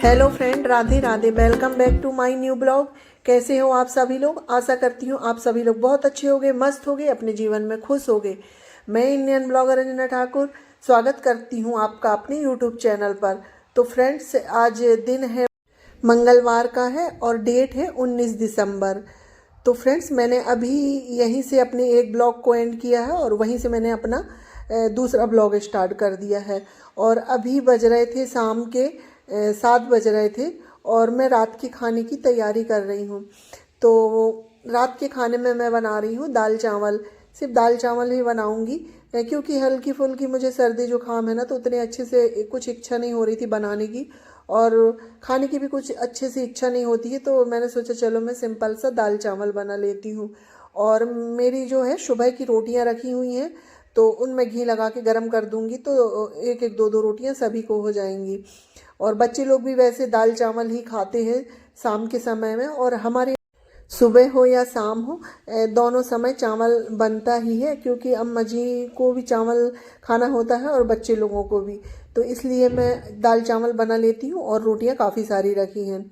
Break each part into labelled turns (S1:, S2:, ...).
S1: Hello friend, Radhe Radhe. Welcome back to my new blog. कैसे हो आप सभी लोग? आशा करती हूँ आप सभी लोग बहुत अच्छे होंगे, मस्त होंगे, अपने जीवन में खुश होंगे। मैं इंडियन ब्लॉगर रंजना ठाकुर स्वागत करती हूँ आपका अपने यूट्यूब चैनल पर। तो फ्रेंड्स, आज दिन है मंगलवार का है और डेट है 19 दिसंबर। तो फ्रेंड्स, मैंने अभी यहीं से अपने एक ब्लॉग को एंड किया है और वहीं से मैंने अपना दूसरा ब्लॉग स्टार्ट कर दिया है। और अभी बज रहे थे शाम के 7 बज रहे थे और मैं रात के खाने की तैयारी कर रही हूँ। तो रात के खाने में मैं बना रही हूँ दाल चावल। सिर्फ दाल चावल ही बनाऊँगी क्योंकि हल्की फुल्की मुझे सर्दी जुकाम है ना, तो उतने अच्छे से कुछ इच्छा नहीं हो रही थी बनाने की और खाने की भी कुछ अच्छे से इच्छा नहीं होती है। तो मैंने सोचा चलो मैं सिंपल सा दाल चावल बना लेती हूँ। और मेरी जो है सुबह की रोटियाँ रखी हुई हैं, तो उनमें घी लगा के गरम कर दूंगी, तो एक एक दो दो रोटियां सभी को हो जाएंगी। और बच्चे लोग भी वैसे दाल चावल ही खाते हैं शाम के समय में। और हमारे सुबह हो या शाम हो, दोनों समय चावल बनता ही है क्योंकि अम्मा जी को भी चावल खाना होता है और बच्चे लोगों को भी। तो इसलिए मैं दाल चावल बना लेती हूँ और रोटियाँ काफ़ी सारी रखी हैं।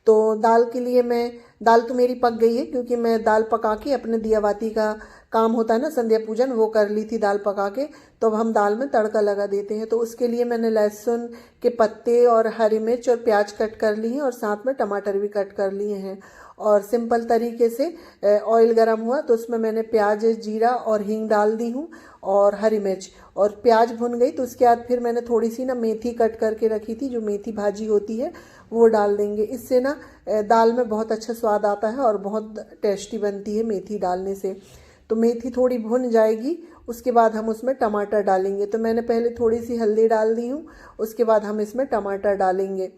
S1: तो दाल के लिए दाल तो मेरी पक गई है क्योंकि मैं दाल पका के अपने दिया बाती का काम होता है ना, संध्या पूजन, वो कर ली थी दाल पका के। तो अब हम दाल में तड़का लगा देते हैं। तो उसके लिए मैंने लहसुन के पत्ते और हरी मिर्च और प्याज कट कर ली हैं और साथ में टमाटर भी कट कर लिए हैं। और सिंपल तरीके से ऑयल गरम हुआ तो उसमें मैंने प्याज, जीरा और हींग डाल दी हूँ और हरी मिर्च। और प्याज भुन गई तो उसके बाद फिर मैंने थोड़ी सी ना मेथी कट करके रखी थी, जो मेथी भाजी होती है वो डाल देंगे। इससे ना दाल में बहुत अच्छा स्वाद आता है और बहुत टेस्टी बनती है मेथी डालने से। तो मेथी थोड़ी भुन जाएगी, उसके बाद हम उसमें टमाटर डालेंगे। तो मैंने पहले थोड़ी सी हल्दी डाल दी हूँ, उसके बाद हम इसमें टमाटर डालेंगे।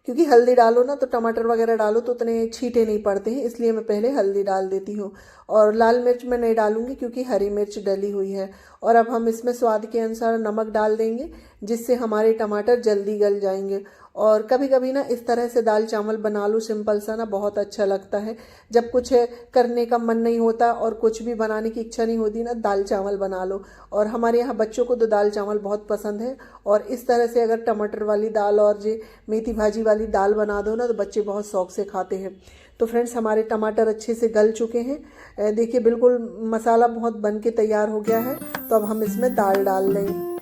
S1: क्योंकि हल्दी डालो ना तो टमाटर वगैरह डालो तो उतने छींटे नहीं पड़ते हैं, इसलिए मैं पहले हल्दी डाल देती हूँ। और लाल मिर्च मैं नहीं डालूंगी क्योंकि हरी मिर्च डली हुई है। और अब हम इसमें स्वाद के अनुसार नमक डाल देंगे, जिससे हमारे टमाटर जल्दी गल जाएंगे। और कभी कभी ना इस तरह से दाल चावल बना लो सिंपल सा, ना बहुत अच्छा लगता है। जब कुछ करने का मन नहीं होता और कुछ भी बनाने की इच्छा नहीं होती ना, दाल चावल बना लो। और हमारे यहाँ बच्चों को तो दाल चावल बहुत पसंद है। और इस तरह से अगर टमाटर वाली दाल और जो मेथी भाजी वाली दाल बना दो ना, तो बच्चे बहुत शौक से खाते हैं। तो फ्रेंड्स, हमारे टमाटर अच्छे से गल चुके हैं। देखिए बिल्कुल मसाला बहुत बन के तैयार हो गया है। तो अब हम इसमें दाल डाल लें।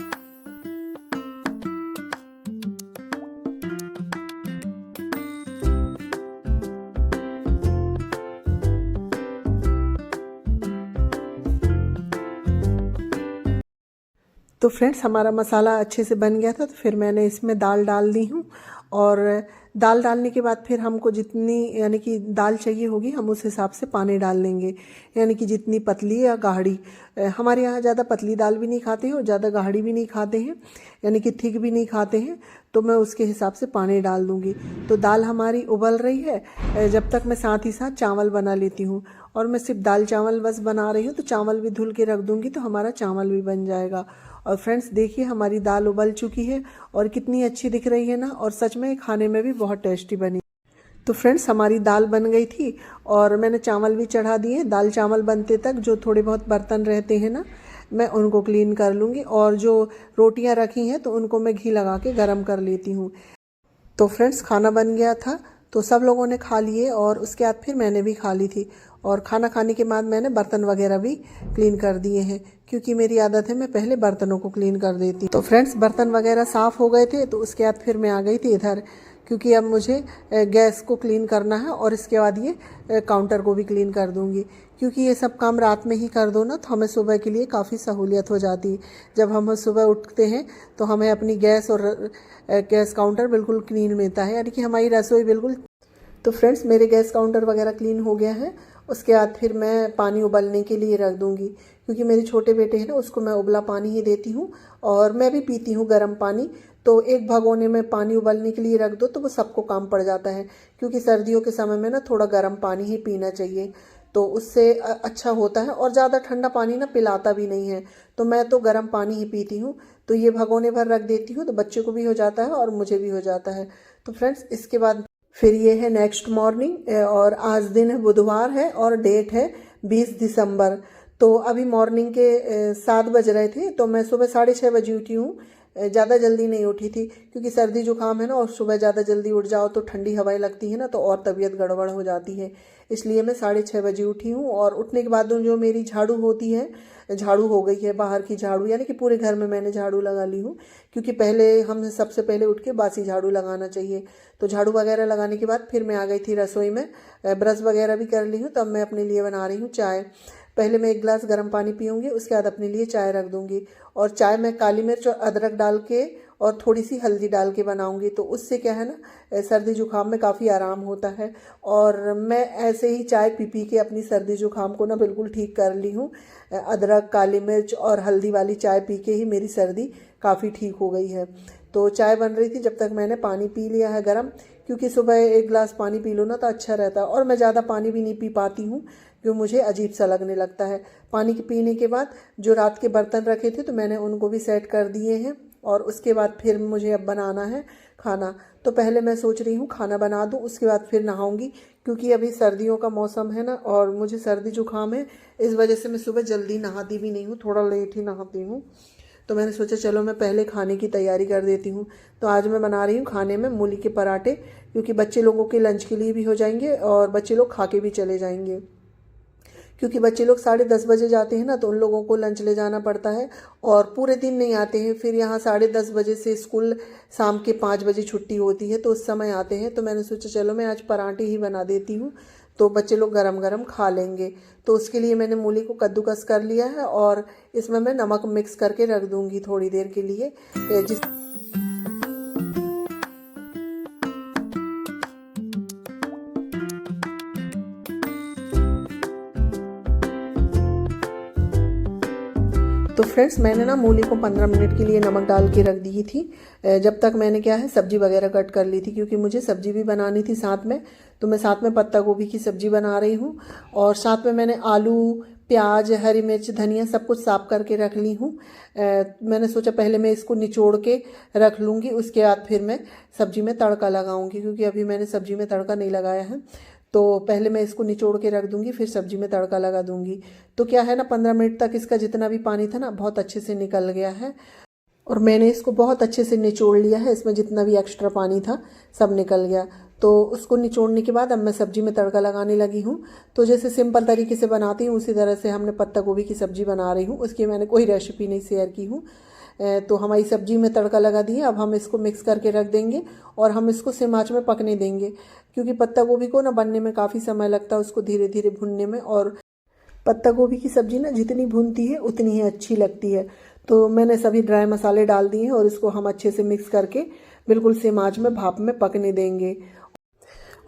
S1: तो फ्रेंड्स, हमारा मसाला अच्छे से बन गया था, तो फिर मैंने इसमें दाल डाल दी हूँ। और दाल डालने के बाद फिर हमको जितनी यानी कि दाल चाहिए होगी हम उस हिसाब से पानी डाल लेंगे। यानी कि जितनी पतली या गाढ़ी, हमारे यहाँ ज़्यादा पतली दाल भी नहीं खाते हैं और ज़्यादा गाढ़ी भी नहीं खाते हैं, यानी कि थिक भी नहीं खाते हैं। तो मैं उसके हिसाब से पानी डाल दूँगी। तो दाल हमारी उबल रही है, जब तक मैं साथ ही साथ चावल बना लेती हूँ। और मैं सिर्फ दाल चावल बस बना रही हूँ, तो चावल भी धुल के रख दूँगी तो हमारा चावल भी बन जाएगा। और फ्रेंड्स देखिए, हमारी दाल उबल चुकी है और कितनी अच्छी दिख रही है ना, और सच में खाने में भी बहुत टेस्टी बनी। तो फ्रेंड्स, हमारी दाल बन गई थी और मैंने चावल भी चढ़ा दिए। दाल चावल बनते तक जो थोड़े बहुत बर्तन रहते हैं ना, मैं उनको क्लीन कर लूँगी। और जो रोटियां रखी हैं तो उनको मैं घी लगा के गरम कर लेती हूँ। तो फ्रेंड्स, खाना बन गया था, तो सब लोगों ने खा लिए और उसके बाद फिर मैंने भी खा ली थी। और खाना खाने के बाद मैंने बर्तन वगैरह भी क्लीन कर दिए हैं, क्योंकि मेरी आदत है मैं पहले बर्तनों को क्लीन कर देती। तो फ्रेंड्स, बर्तन वगैरह साफ़ हो गए थे, तो उसके बाद फिर मैं आ गई थी इधर, क्योंकि अब मुझे गैस को क्लीन करना है और इसके बाद ये काउंटर को भी क्लीन कर दूँगी। क्योंकि ये सब काम रात में ही कर दो ना, तो हमें सुबह के लिए काफ़ी सहूलियत हो जाती है। जब हम सुबह उठते हैं तो हमें अपनी गैस और गैस काउंटर बिल्कुल क्लीन मिलता है, यानी कि हमारी रसोई बिल्कुल। तो फ्रेंड्स, मेरे गैस काउंटर वगैरह क्लीन हो गया है। उसके बाद फिर मैं पानी उबलने के लिए रख दूँगी, क्योंकि मेरे छोटे बेटे हैं ना, उसको मैं उबला पानी ही देती हूँ और मैं भी पीती हूँ गर्म पानी। तो एक भगोने में पानी उबलने के लिए रख दो तो वो सबको काम पड़ जाता है, क्योंकि सर्दियों के समय में ना थोड़ा गर्म पानी ही पीना चाहिए, तो उससे अच्छा होता है। और ज़्यादा ठंडा पानी ना पिलाता भी नहीं है, तो मैं तो गर्म पानी ही पीती हूँ। तो ये भगोने भर रख देती हूँ, तो बच्चे को भी हो जाता है और मुझे भी हो जाता है। तो फ्रेंड्स, इसके बाद फिर ये है नेक्स्ट मॉर्निंग, और आज दिन है बुधवार है और डेट है 20 दिसंबर। तो अभी मॉर्निंग के 7 बज रहे थे, तो मैं सुबह 6:30 बजे उठी हूँ। ज़्यादा जल्दी नहीं उठी थी, क्योंकि सर्दी जुकाम है ना, और सुबह ज़्यादा जल्दी उठ जाओ तो ठंडी हवाएं लगती है ना, तो और तबीयत गड़बड़ हो जाती है। इसलिए मैं 6:30 बजे उठी हूँ। और उठने के बाद जो मेरी झाड़ू होती है, झाड़ू हो गई है, बाहर की झाड़ू, यानी कि पूरे घर में मैंने झाड़ू लगा ली हूँ, क्योंकि पहले हम सबसे पहले उठ के बासी झाड़ू लगाना चाहिए। तो झाड़ू वगैरह लगाने के बाद फिर मैं आ गई थी रसोई में, ब्रश वगैरह भी कर ली हूँ। तब मैं अपने लिए बना रही हूँ चाय। पहले मैं 1 गिलास गर्म पानी पीऊँगी, उसके बाद अपने लिए चाय रख दूँगी। और चाय मैं काली मिर्च और अदरक डाल के और थोड़ी सी हल्दी डाल के बनाऊँगी, तो उससे क्या है ना, सर्दी जुकाम में काफ़ी आराम होता है। और मैं ऐसे ही चाय पी पी के अपनी सर्दी जुकाम को ना बिल्कुल ठीक कर ली हूँ। अदरक, काली मिर्च और हल्दी वाली चाय पी के ही मेरी सर्दी काफ़ी ठीक हो गई है। तो चाय बन रही थी, जब तक मैंने पानी पी लिया है गर्म, क्योंकि सुबह 1 गिलास पानी पी लो ना तो अच्छा रहता है। और मैं ज़्यादा पानी भी नहीं पी पाती हूँ, जो मुझे अजीब सा लगने लगता है। पानी के पीने के बाद जो रात के बर्तन रखे थे तो मैंने उनको भी सेट कर दिए हैं। और उसके बाद फिर मुझे अब बनाना है खाना। तो पहले मैं सोच रही हूँ खाना बना दूँ, उसके बाद फिर नहाऊंगी, क्योंकि अभी सर्दियों का मौसम है ना, और मुझे सर्दी जुकाम है, इस वजह से मैं सुबह जल्दी नहाती भी नहीं हूँ, थोड़ा लेट ही नहाती हूँ। तो मैंने सोचा चलो मैं पहले खाने की तैयारी कर देती हूँ। तो आज मैं बना रही हूँ खाने में मूली के पराठे, क्योंकि बच्चे लोगों के लंच के लिए भी हो जाएंगे और बच्चे लोग खा के भी चले जाएंगे। क्योंकि बच्चे लोग 10:30 बजे जाते हैं ना, तो उन लोगों को लंच ले जाना पड़ता है, और पूरे दिन नहीं आते हैं। फिर यहाँ 10:30 बजे से स्कूल शाम के 5 बजे छुट्टी होती है, तो उस समय आते हैं। तो मैंने सोचा चलो मैं आज पराठे ही बना देती हूँ, तो बच्चे लोग गरम गरम खा लेंगे। तो उसके लिए मैंने मूली को कद्दूकस कर लिया है, और इसमें मैं नमक मिक्स करके रख दूँगी थोड़ी देर के लिए। जिस तो फ्रेंड्स, मैंने ना मूली को 15 मिनट के लिए नमक डाल के रख दी थी, जब तक मैंने क्या है सब्जी वगैरह कट कर ली थी, क्योंकि मुझे सब्जी भी बनानी थी साथ में। तो मैं साथ में पत्ता गोभी की सब्जी बना रही हूँ, और साथ में मैंने आलू, प्याज, हरी मिर्च, धनिया सब कुछ साफ करके रख ली हूँ। मैंने सोचा पहले मैं इसको निचोड़ के रख लूँगी, उसके बाद फिर मैं सब्जी में तड़का लगाऊँगी, क्योंकि अभी मैंने सब्जी में तड़का नहीं लगाया है। तो पहले मैं इसको निचोड़ के रख दूँगी, फिर सब्जी में तड़का लगा दूँगी। तो क्या है ना, 15 मिनट तक इसका जितना भी पानी था ना बहुत अच्छे से निकल गया है, और मैंने इसको बहुत अच्छे से निचोड़ लिया है। इसमें जितना भी एक्स्ट्रा पानी था सब निकल गया। तो उसको निचोड़ने के बाद अब मैं सब्जी में तड़का लगाने लगी हूँ। तो जैसे सिंपल तरीके से बनाती हूँ उसी तरह से हमने पत्ता गोभी की सब्जी बना रही हूँ, उसकी मैंने कोई रेसिपी नहीं शेयर की हूँ। तो हमारी सब्जी में तड़का लगा दिए। अब हम इसको मिक्स करके रख देंगे, और हम इसको सिम आंच में पकने देंगे, क्योंकि पत्ता गोभी को ना बनने में काफ़ी समय लगता है, उसको धीरे धीरे भुनने में। और पत्ता गोभी की सब्जी ना जितनी भुनती है उतनी ही अच्छी लगती है। तो मैंने सभी ड्राई मसाले डाल दिए हैं, और इसको हम अच्छे से मिक्स करके बिल्कुल सिम आंच में भाप में पकने देंगे।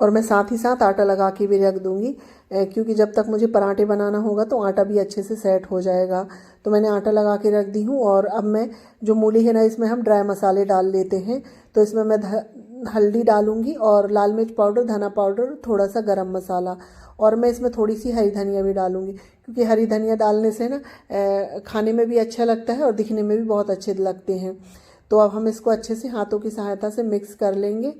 S1: और मैं साथ ही साथ आटा लगा के भी रख दूँगी, क्योंकि जब तक मुझे पराठे बनाना होगा तो आटा भी अच्छे से सेट हो जाएगा। तो मैंने आटा लगा के रख दी हूँ। और अब मैं जो मूली है ना, इसमें हम ड्राई मसाले डाल लेते हैं। तो इसमें मैं हल्दी डालूँगी, और लाल मिर्च पाउडर, धना पाउडर, थोड़ा सा गरम मसाला, और मैं इसमें थोड़ी सी हरी धनिया भी डालूँगी, क्योंकि हरी धनिया डालने से ना खाने में भी अच्छा लगता है और दिखने में भी बहुत अच्छे लगते हैं। तो अब हम इसको अच्छे से हाथों की सहायता से मिक्स कर लेंगे।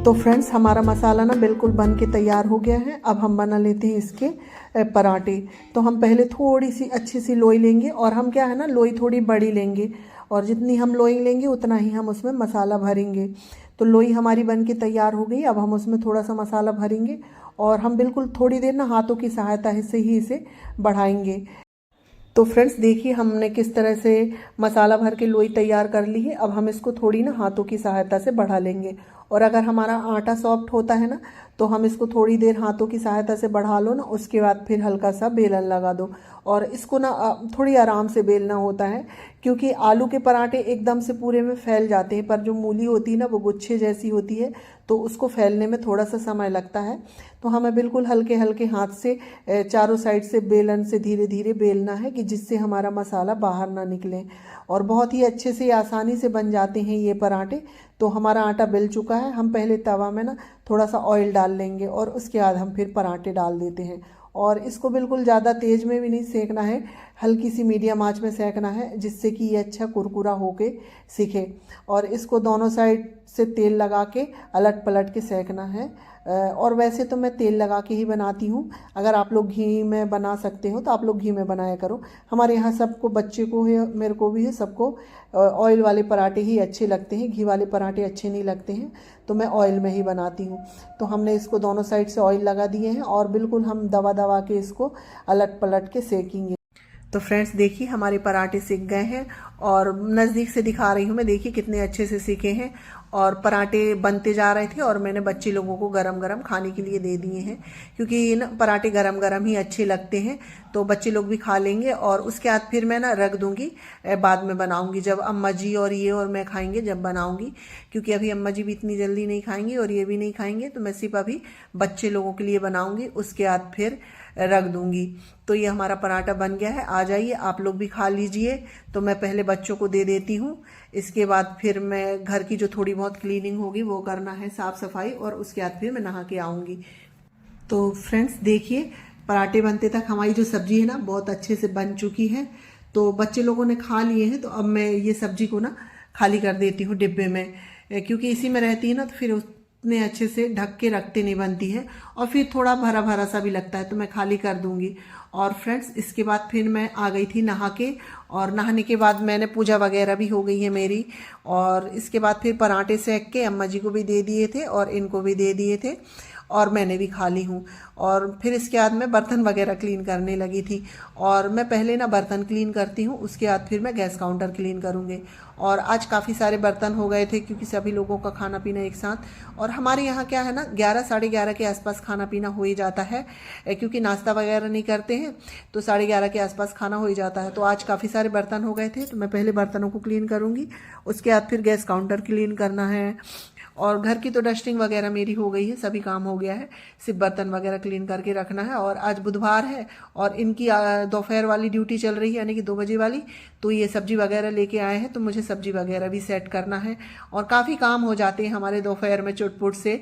S1: तो फ्रेंड्स, हमारा मसाला ना बिल्कुल बन के तैयार हो गया है। अब हम बना लेते हैं इसके पराठे। तो हम पहले थोड़ी सी अच्छी सी लोई लेंगे, और हम क्या है ना, लोई थोड़ी बड़ी लेंगे, और जितनी हम लोई लेंगे उतना ही हम उसमें मसाला भरेंगे। तो लोई हमारी बन के तैयार हो गई। अब हम उसमें थोड़ा सा मसाला भरेंगे, और हम बिल्कुल थोड़ी देर ना हाथों की सहायता से ही इसे बढ़ाएंगे। तो फ्रेंड्स देखिए, हमने किस तरह से मसाला भर के लोई तैयार कर ली है। अब हम इसको थोड़ी ना हाथों की सहायता से बढ़ा लेंगे, और अगर हमारा आटा सॉफ्ट होता है ना, तो हम इसको थोड़ी देर हाथों की सहायता से बढ़ा लो ना, उसके बाद फिर हल्का सा बेलन लगा दो। और इसको ना थोड़ी आराम से बेलना होता है, क्योंकि आलू के पराठे एकदम से पूरे में फैल जाते हैं, पर जो मूली होती है ना वो गुच्छे जैसी होती है, तो उसको फैलने में थोड़ा सा समय लगता है। तो हमें बिल्कुल हल्के हल्के हाथ से चारों साइड से बेलन से धीरे धीरे बेलना है, कि जिससे हमारा मसाला बाहर ना निकले। और बहुत ही अच्छे से आसानी से बन जाते हैं ये पराठे। तो हमारा आटा बेल चुका है। हम पहले तवा में ना थोड़ा सा ऑयल डाल लेंगे, और उसके बाद हम फिर पराठे डाल देते हैं। और इसको बिल्कुल ज़्यादा तेज़ में भी नहीं सेकना है, हल्की सी मीडियम आंच में सेकना है, जिससे कि ये अच्छा कुरकुरा होके सीखे। और इसको दोनों साइड से तेल लगा के अलट पलट के सेकना है। और वैसे तो मैं तेल लगा के ही बनाती हूँ, अगर आप लोग घी में बना सकते हो तो आप लोग घी में बनाया करो। हमारे यहाँ सबको, बच्चे को है, मेरे को भी है, सबको ऑयल वाले पराठे ही अच्छे लगते हैं, घी वाले पराठे अच्छे नहीं लगते हैं, तो मैं ऑयल में ही बनाती हूँ। तो हमने इसको दोनों साइड से ऑयल लगा दिए हैं और बिल्कुल हम दबा दबा के इसको अलट पलट के सेकेंगे। तो फ्रेंड्स देखिए हमारे पराठे सीख गए हैं और नज़दीक से दिखा रही हूँ मैं, देखिए कितने अच्छे से सीखे हैं। और पराठे बनते जा रहे थे और मैंने बच्चे लोगों को गरम गरम खाने के लिए दे दिए हैं, क्योंकि ये ना पराठे गरम गरम ही अच्छे लगते हैं, तो बच्चे लोग भी खा लेंगे। और उसके बाद फिर मैं ना रख दूँगी, बाद में बनाऊँगी जब अम्मा जी और ये और मैं खाएंगे, जब बनाऊँगी, क्योंकि अभी अम्मा जी भी इतनी जल्दी नहीं खाएंगी और ये भी नहीं खाएंगे, तो मैं सिर्फ अभी बच्चे लोगों के लिए बनाऊँगी, उसके बाद फिर रख दूँगी। तो ये हमारा पराठा बन गया है, आ जाइए आप लोग भी खा लीजिए। तो मैं पहले बच्चों को दे देती हूँ, इसके बाद फिर मैं घर की जो थोड़ी बहुत क्लीनिंग होगी वो करना है, साफ़ सफाई, और उसके बाद फिर मैं नहा के आऊँगी। तो फ्रेंड्स देखिए पराठे बनते तक हमारी जो सब्जी है ना बहुत अच्छे से बन चुकी है। तो बच्चे लोगों ने खा लिए हैं, तो अब मैं ये सब्जी को ना खाली कर देती हूँ डिब्बे में, क्योंकि इसी में रहती है ना, तो फिर उतने अच्छे से ढक के रखते नहीं बनती है, और फिर थोड़ा भरा भरा सा भी लगता है, तो मैं खाली कर दूंगी। और फ्रेंड्स इसके बाद फिर मैं आ गई थी नहा के, और नहाने के बाद मैंने पूजा वगैरह भी हो गई है मेरी। और इसके बाद फिर पराठे सेक के अम्मा जी को भी दे दिए थे और इनको भी दे दिए थे, और मैंने भी खा ली हूँ। और फिर इसके बाद मैं बर्तन वगैरह क्लीन करने लगी थी, और मैं पहले ना बर्तन क्लीन करती हूँ, उसके बाद फिर मैं गैस काउंटर क्लीन करूँगी। और आज काफ़ी सारे बर्तन हो गए थे, क्योंकि सभी लोगों का खाना पीना एक साथ, और हमारे यहाँ क्या है ना 11 साढ़े 11 के आसपास खाना पीना हो ही जाता है, क्योंकि नाश्ता वगैरह नहीं करते हैं, तो 11:30 के आसपास खाना हो ही जाता है। तो आज काफ़ी सारे बर्तन हो गए थे, तो मैं पहले बर्तनों को क्लीन करूँगी, उसके बाद फिर गैस काउंटर क्लीन करना है। और घर की तो डस्टिंग वगैरह मेरी हो गई है, सभी काम हो गया है, सिर्फ बर्तन वगैरह क्लीन करके रखना है। और आज बुधवार है और इनकी दोपहर वाली ड्यूटी चल रही है, यानी कि 2 बजे वाली, तो ये सब्जी वगैरह लेके आए हैं, तो मुझे सब्जी वगैरह भी सेट करना है। और काफ़ी काम हो जाते हैं हमारे दोपहर में चुटपुट से,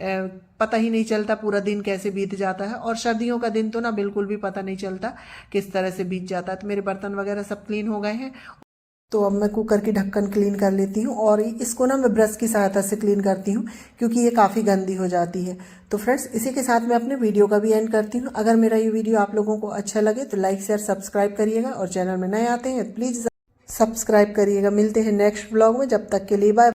S1: पता ही नहीं चलता पूरा दिन कैसे बीत जाता है। और सर्दियों का दिन तो ना बिल्कुल भी पता नहीं चलता किस तरह से बीत जाता है। तो मेरे बर्तन वगैरह सब क्लीन हो गए हैं। तो अब मैं कुकर की ढक्कन क्लीन कर लेती हूँ, और इसको ना मैं ब्रश की सहायता से क्लीन करती हूँ, क्योंकि ये काफ़ी गंदी हो जाती है। तो फ्रेंड्स इसी के साथ मैं अपने वीडियो का भी एंड करती हूँ। अगर मेरा ये वीडियो आप लोगों को अच्छा लगे तो लाइक शेयर सब्सक्राइब करिएगा, और चैनल में नए आते हैं प्लीज़ सब्सक्राइब करिएगा। मिलते हैं नेक्स्ट ब्लॉग में, जब तक के लिए बाय।